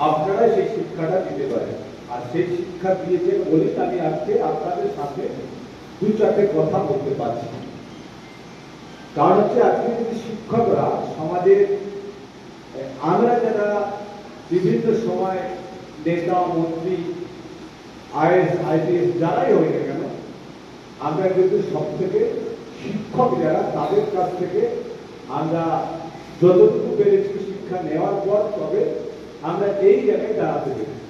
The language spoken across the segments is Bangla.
আপনারা সেই শিক্ষাটা দিতে পারেন। আর সেই শিক্ষা দিয়েছে বলেই আমি আজকে আপনাদের সাথে দু চারটে কথা বলতে পারছি। কারণ হচ্ছে আজকে যদি শিক্ষকরা সমাজের আমরা যারা বিভিন্ন সময় নেতা মন্ত্রী আইএস আইপিএস যারাই হই না কেন, আমরা কিন্তু সব থেকে শিক্ষক যারা তাদের কাছ থেকে আমরা যতটুকু পেরেছি শিক্ষা নেওয়ার পর তবে আমরা এই জায়গায় দাঁড়াতে পেরেছি।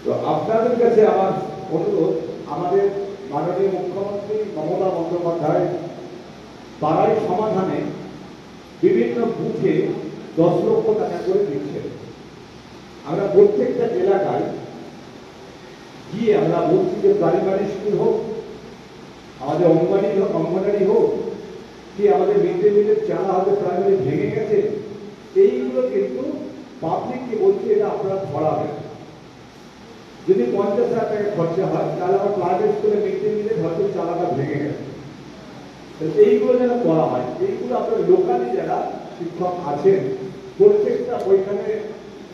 তো আপনাদের কাছে আমার অনুরোধ, আমাদের মাননীয় মুখ্যমন্ত্রী মমতা বন্দ্যোপাধ্যায় পাড়ায় সমাধানে বিভিন্ন বুথে 10 লক্ষ টাকা করে দিচ্ছেন। আমরা প্রত্যেকটা এলাকায় গিয়ে আমরা বলছি যে প্রাইমারি স্কুল হোক, আমাদের অঙ্গনওয়াড়ি হোক, কি আমাদের মিড ডে মিলের চালা হয়তো প্রাইমারি ভেঙে গেছে, এইগুলো কিন্তু পাবলিককে বলছি এটা আপনারা ধরাবেন। যদি 50,000 টাকা খরচা হয় তাহলে আমার প্রাইভেট স্কুলে মিড ডে মিলের হয়তো চালাটা ভেঙে গেছে, এইগুলো যেন করা হয়। এইগুলো আপনার লোকালি যারা শিক্ষক আছেন প্রত্যেকটা ওইখানে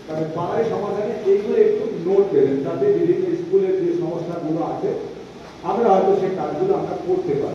মানে পাড়ায় সমাধানে এইগুলো একটু নোট দেবেন, যাতে বিভিন্ন স্কুলের যে সমস্যাগুলো আছে আমরা হয়তো সেই কাজগুলো আমরা করতে পারি।